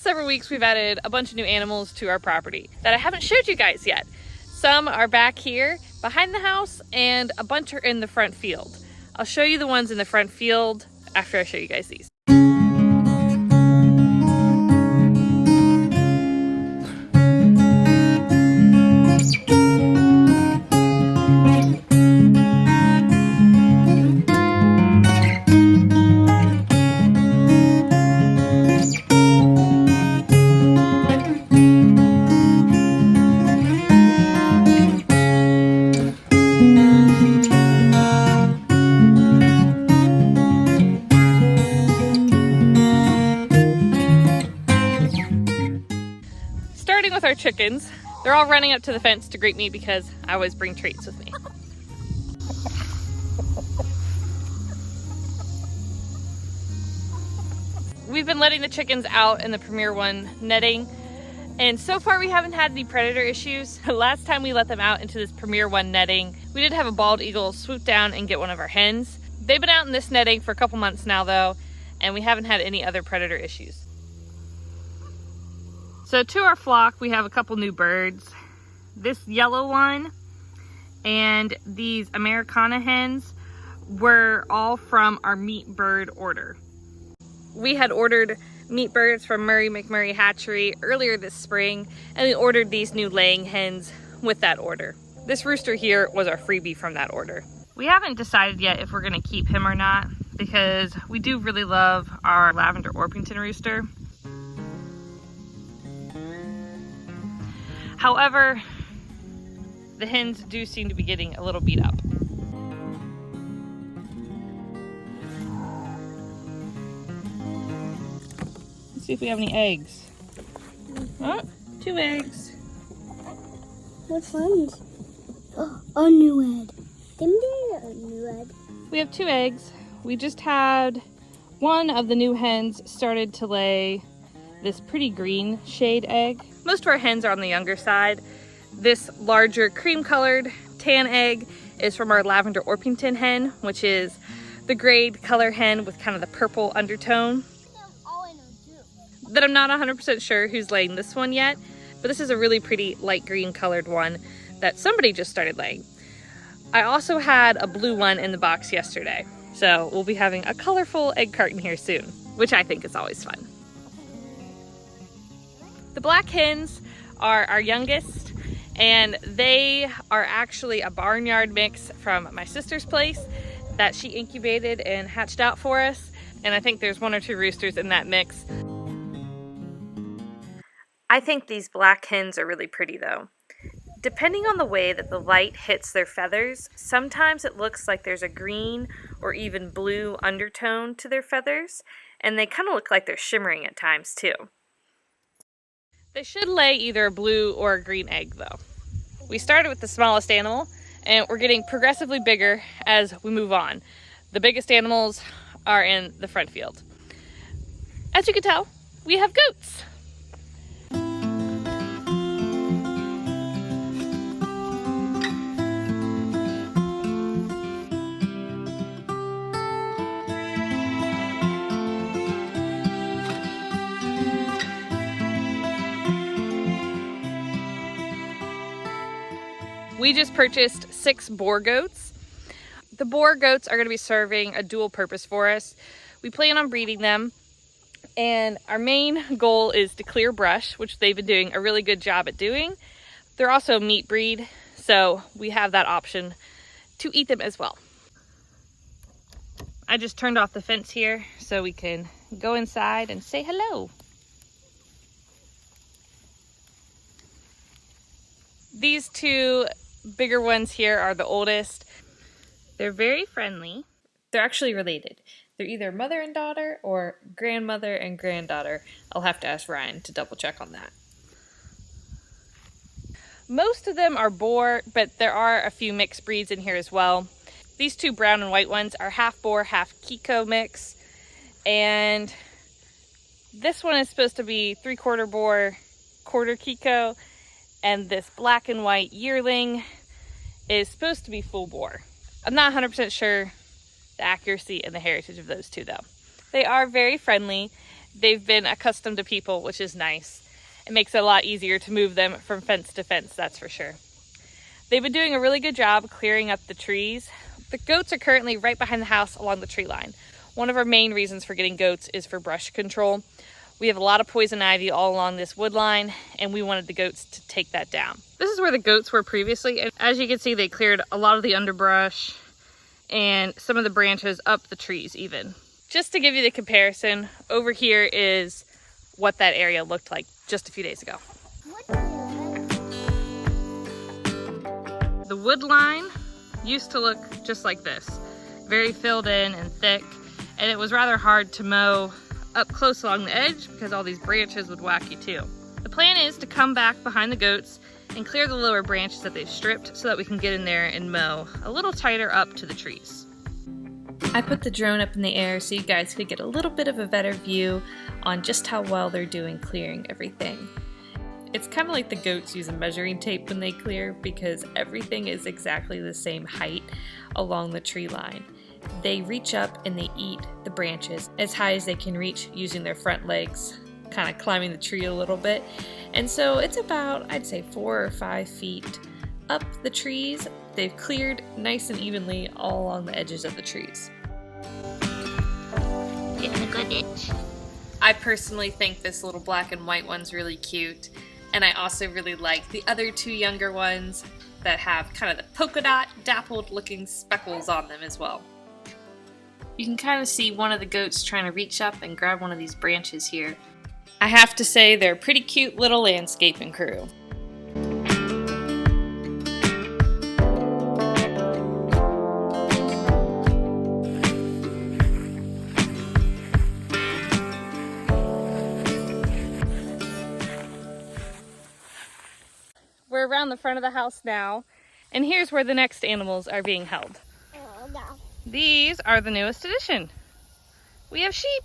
several weeks we've added a bunch of new animals to our property that I haven't showed you guys yet. Some are back here behind the house and a bunch are in the front field. I'll show you the ones in the front field after I show you guys these. Starting with our chickens, they're all running up to the fence to greet me because I always bring treats with me. We've been letting the chickens out in the Premier One netting, and so far we haven't had any predator issues. Last time we let them out into this Premier One netting, we did have a bald eagle swoop down and get one of our hens. They've been out in this netting for a couple months now though, and we haven't had any other predator issues. So to our flock, we have a couple new birds. This yellow one and these Americana hens were all from our meat bird order. We had ordered meat birds from Murray McMurray Hatchery earlier this spring, and we ordered these new laying hens with that order. This rooster here was our freebie from that order. We haven't decided yet if we're gonna keep him or not because we do really love our lavender Orpington rooster. However, the hens do seem to be getting a little beat up. Let's see if we have any eggs. Oh, 2 eggs. Which ones? Oh, a new egg. A new egg. We have 2 eggs. We just had one of the new hens started to lay this pretty green shade egg. Most of our hens are on the younger side. This larger cream colored tan egg is from our lavender Orpington hen, which is the grade color hen with kind of the purple undertone. That I'm not 100% sure who's laying this one yet, but this is a really pretty light green colored one that somebody just started laying. I also had a blue one in the box yesterday, so we'll be having a colorful egg carton here soon, which I think is always fun. The black hens are our youngest, and they are actually a barnyard mix from my sister's place that she incubated and hatched out for us, and I think there's 1 or 2 roosters in that mix. I think these black hens are really pretty though. Depending on the way that the light hits their feathers, sometimes it looks like there's a green or even blue undertone to their feathers, and they kind of look like they're shimmering at times too. They should lay either a blue or a green egg though. We started with the smallest animal and we're getting progressively bigger as we move on. The biggest animals are in the front field. As you can tell, we have goats. We just purchased 6 boar goats. The boar goats are going to be serving a dual purpose for us. We plan on breeding them, and our main goal is to clear brush, which they've been doing a really good job at doing. They're also a meat breed, so we have that option to eat them as well. I just turned off the fence here so we can go inside and say hello. These 2 bigger ones here are the oldest. They're very friendly. They're actually related. They're either mother and daughter or grandmother and granddaughter. I'll have to ask Ryan to double check on that. Most of them are boar, but there are a few mixed breeds in here as well. These 2 brown and white ones are half boar, half Kiko mix. And this one is supposed to be 3/4 boar, 1/4 Kiko. And this black and white yearling is supposed to be full boar. I'm not 100% sure the accuracy and the heritage of those 2 though. They are very friendly they've been accustomed to people, which is nice. It makes it a lot easier to move them from fence to fence, that's for sure. They've been doing a really good job clearing up the trees. The goats are currently right behind the house along the tree line. One of our main reasons for getting goats is for brush control. We have a lot of poison ivy all along this wood line, and we wanted the goats to take that down. This is where the goats were previously, and as you can see, they cleared a lot of the underbrush and some of the branches up the trees even. Just to give you the comparison, over here is what that area looked like just a few days ago. The wood line used to look just like this, very filled in and thick, and it was rather hard to mow up close along the edge because all these branches would whack you too. The plan is to come back behind the goats and clear the lower branches that they've stripped so that we can get in there and mow a little tighter up to the trees. I put the drone up in the air so you guys could get a little bit of a better view on just how well they're doing clearing everything. It's kind of like the goats use a measuring tape when they clear because everything is exactly the same height along the tree line. They reach up and they eat the branches as high as they can reach using their front legs, kind of climbing the tree a little bit. And so it's about, I'd say, 4 or 5 feet up the trees. They've cleared nice and evenly all along the edges of the trees. Getting a good itch. I personally think this little black and white one's really cute. And I also really like the other 2 younger ones that have kind of the polka dot dappled looking speckles on them as well. You can kind of see one of the goats trying to reach up and grab one of these branches here. I have to say they're a pretty cute little landscaping crew. We're around the front of the house now, and here's where the next animals are being held. These are the newest addition. We have sheep.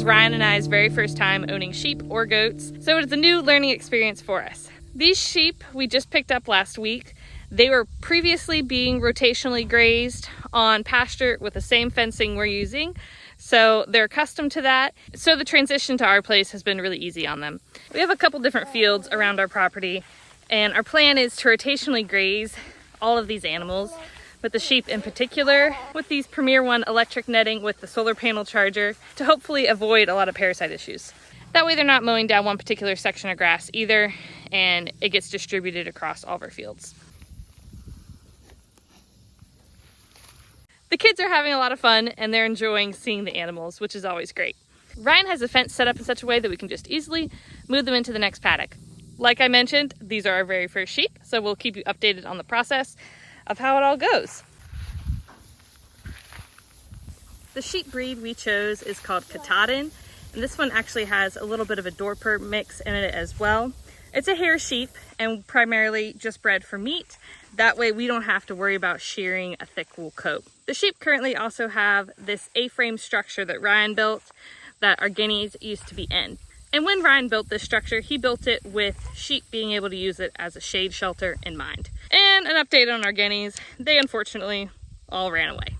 Ryan and I's very first time owning sheep or goats, so it's a new learning experience for us. These sheep we just picked up last week. They were previously being rotationally grazed on pasture with the same fencing we're using, so they're accustomed to that. So the transition to our place has been really easy on them. We have a couple different fields around our property, and our plan is to rotationally graze all of these animals, but the sheep in particular, with these Premier One electric netting with the solar panel charger to hopefully avoid a lot of parasite issues. That way they're not mowing down one particular section of grass either, and it gets distributed across all of our fields. The kids are having a lot of fun and they're enjoying seeing the animals, which is always great. Ryan has the fence set up in such a way that we can just easily move them into the next paddock. Like I mentioned, these are our very first sheep, so we'll keep you updated on the process of how it all goes. The sheep breed we chose is called Katahdin, and this one actually has a little bit of a Dorper mix in it as well. It's a hair sheep and primarily just bred for meat. That way we don't have to worry about shearing a thick wool coat. The sheep currently also have this A-frame structure that Ryan built that our guineas used to be in. And when Ryan built this structure, he built it with sheep being able to use it as a shade shelter in mind. And an update on our guineas, they unfortunately all ran away.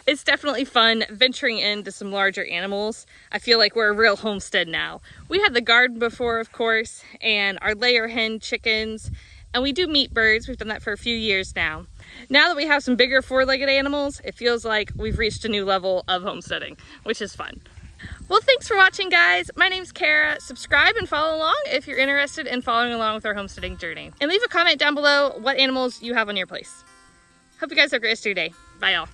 It's definitely fun venturing into some larger animals. I feel like we're a real homestead now. We had the garden before, of course, and our layer hen chickens, and we do meat birds. We've done that for a few years now. Now that we have some bigger four-legged animals, it feels like we've reached a new level of homesteading, which is fun. Well, thanks for watching, guys. My name's Cara. Subscribe and follow along if you're interested in following along with our homesteading journey. And leave a comment down below what animals you have on your place. Hope you guys have a great rest of your day. Bye, y'all.